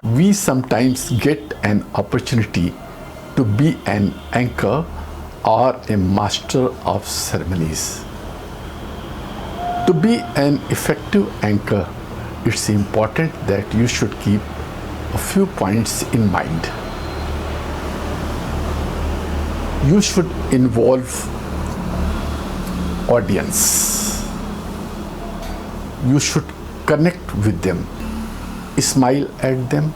We sometimes get an opportunity to be an anchor or a master of ceremonies. To be an effective anchor, it's important that you should keep a few points in mind. You should involve audience. You should connect with them. Smile at them.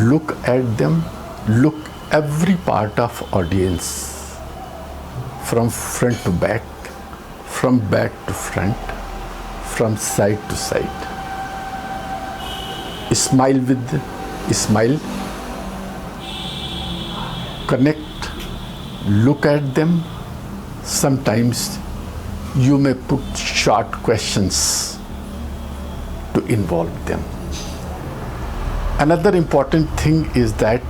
Look at them. Look every part of audience, from front to back, from back to front, from side to side. Smile, connect, look at them. Sometimes you may put short questions to involve them. Another important thing is that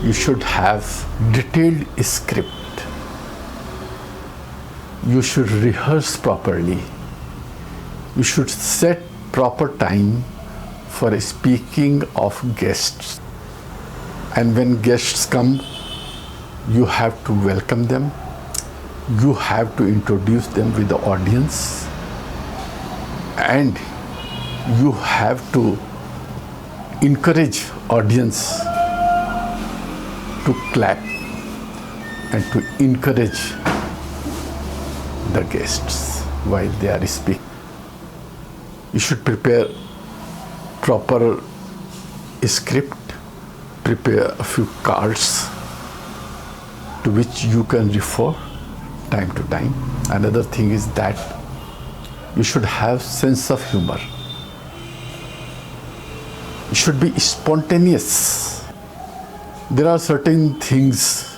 you should have detailed script. You should rehearse properly. You should set proper time for speaking of guests. And when guests come, you have to welcome them. You have to introduce them with the audience. And you have to encourage audience to clap and to encourage the guests while they are speaking. You should prepare proper script, prepare a few cards to which you can refer time to time. Another thing is that you should have sense of humor. You should be spontaneous. There are certain things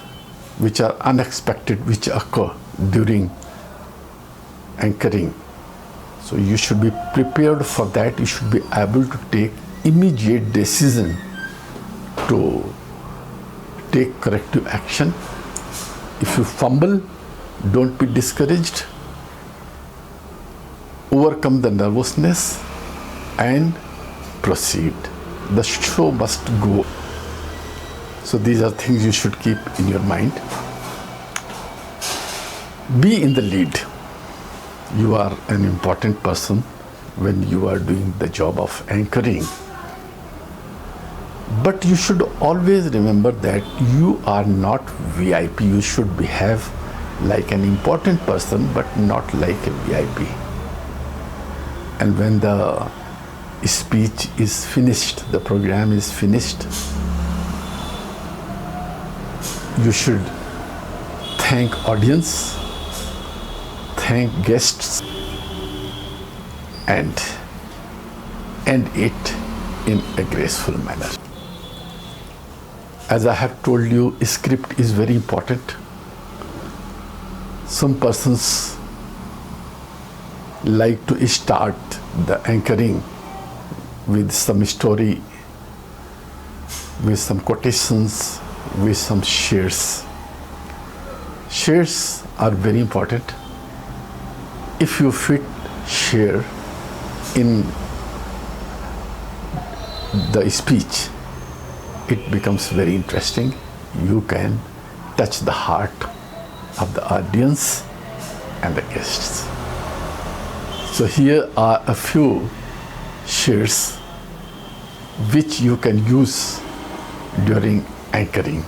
which are unexpected, which occur during anchoring. So you should be prepared for that. You should be able to take immediate decision to take corrective action. If you fumble, don't be discouraged. Overcome the nervousness and proceed. The show must go. So these are things you should keep in your mind. Be in the lead. You are an important person when you are doing the job of anchoring. But you should always remember that you are not VIP. You should behave like an important person, but not like a VIP. And when the speech is finished, the program is finished, you should thank audience, thank guests, and end it in a graceful manner. As I have told you, script is very important. Some persons like to start the anchoring with some story, with some quotations, with some shares. Shares are very important. If you fit share in the speech, it becomes very interesting. You can touch the heart of the audience and the guests. So here are a few shares which you can use during anchoring.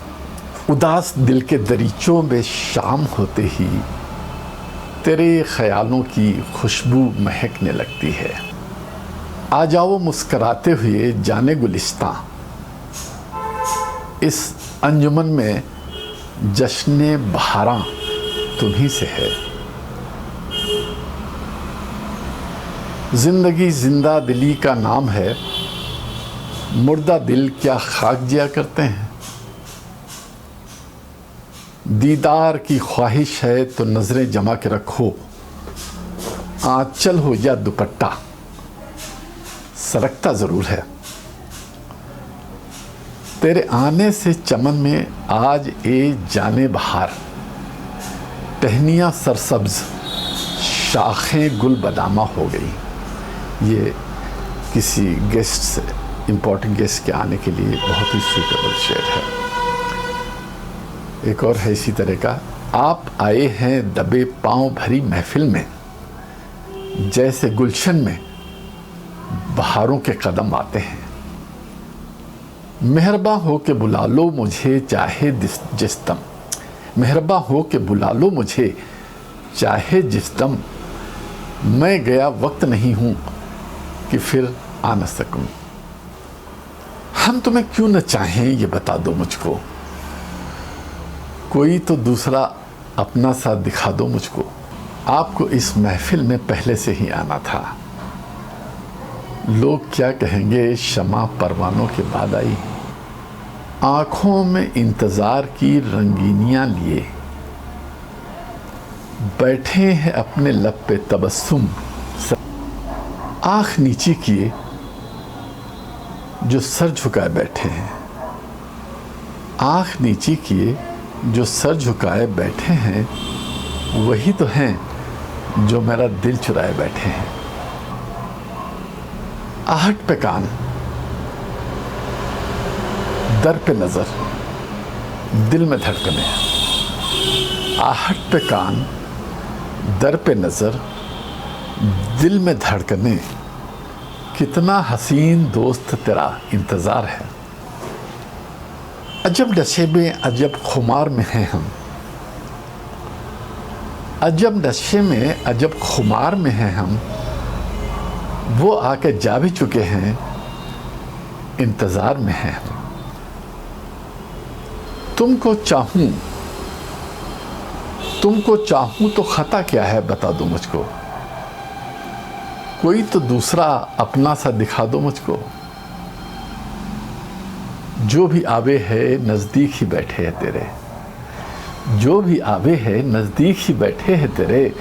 उदास दिल के दरीचों में शाम होते ही तेरे ख्यालों की खुशबू महकने लगती है। आ जाओ मुस्कराते हुए जाने गुलिस्तां, इस अंजुमन में जश्ने बहारां तुम्हीं से है। जिंदगी जिंदा दिली का नाम है, मुर्दा दिल क्या खाक जिया करते हैं। दीदार की ख्वाहिश है तो नजरें जमा के रखो, आंचल हो या दुपट्टा सरकता जरूर है। तेरे आने से चमन में आज ए जाने बहार, टहनियाँ सरसब्ज शाखें गुल बदामा हो गई। ये किसी गेस्ट से इम्पोर्टेंट गेस्ट के आने के लिए बहुत ही सूटेबल शेर है। एक और है इसी तरह का, आप आए हैं दबे पांव भरी महफिल में, जैसे गुलशन में बहारों के कदम आते हैं। मेहरबा हो के बुला लो मुझे चाहे जिस दम, मेहरबा हो के बुला लो मुझे चाहे जिस दम, मैं गया वक्त नहीं हूँ कि फिर आ न सकूँ। हम तुम्हें क्यों न चाहें ये बता दो मुझको, कोई तो दूसरा अपना सा दिखा दो मुझको। आपको इस महफिल में पहले से ही आना था, लोग क्या कहेंगे शमा परवानों के बाद आई। आँखों में इंतज़ार की रंगीनियाँ लिए, बैठे हैं अपने लब पे तबस्सुम, आँख नीची किए जो सर झुकाए बैठे हैं। आँख नीची किए जो सर झुकाए बैठे हैं, वही तो हैं जो मेरा दिल चुराए बैठे हैं। आहट पे कान, दर पे नज़र, दिल में धड़कने। आहट पे कान, दर पे नज़र, दिल में धड़कने, कितना हसीन दोस्त तेरा इंतज़ार है। अजब नशे में अजब खुमार में हैं हम, अजब नशे में अजब खुमार में हैं हम, वो आके जा भी चुके हैं, इंतज़ार में हैं हम। तुमको चाहूं तो खता क्या है बता दो मुझको, कोई तो दूसरा अपना सा दिखा दो मुझको। जो भी आवे है नज़दीक ही बैठे हैं तेरे, जो भी आवे है नज़दीक ही बैठे हैं तेरे,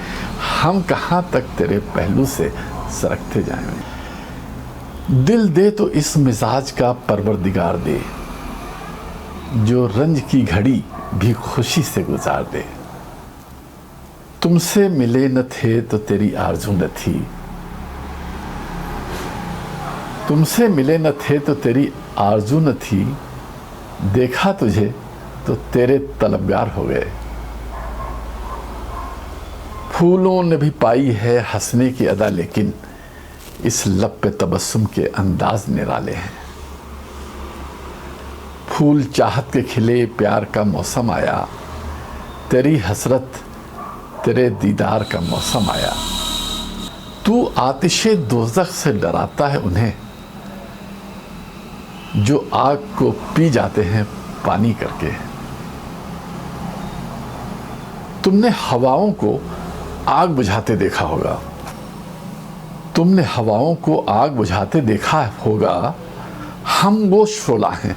हम कहाँ तक तेरे पहलू से सरकते जाएं। दिल दे तो इस मिजाज का परवरदिगार दे, जो रंज की घड़ी भी खुशी से गुजार दे। तुमसे मिले न थे तो तेरी आरज़ू न थी, तुमसे मिले न थे तो तेरी आरज़ू न थी, देखा तुझे तो तेरे तलबगार हो गए। फूलों ने भी पाई है हंसने की अदा, लेकिन इस लब पे तबस्सुम के अंदाज निराले हैं। फूल चाहत के खिले प्यार का मौसम आया, तेरी हसरत तेरे दीदार का मौसम आया। तू आतिशे दोज़ख से डराता है उन्हें, जो आग को पी जाते हैं पानी करके। तुमने हवाओं को आग बुझाते देखा होगा, तुमने हवाओं को आग बुझाते देखा होगा, हम वो शोला हैं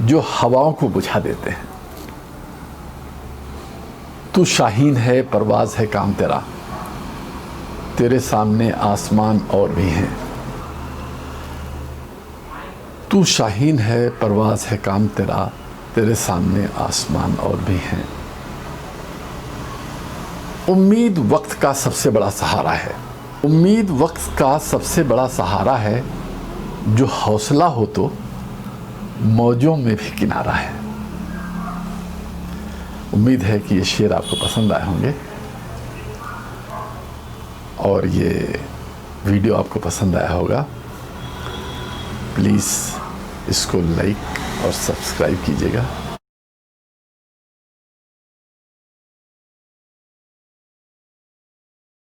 जो हवाओं को बुझा देते हैं। तू शाहीन है परवाज़ है काम तेरा, तेरे सामने आसमान और भी हैं। तू शाहीन है परवाज़ है काम तेरा, तेरे सामने आसमान और भी हैं। उम्मीद वक्त का सबसे बड़ा सहारा है, उम्मीद वक्त का सबसे बड़ा सहारा है, जो हौसला हो तो मौजों में भी किनारा है। उम्मीद है कि ये शेर आपको पसंद आए होंगे और ये वीडियो आपको पसंद आया होगा। प्लीज़ इसको लाइक और सब्सक्राइब कीजिएगा।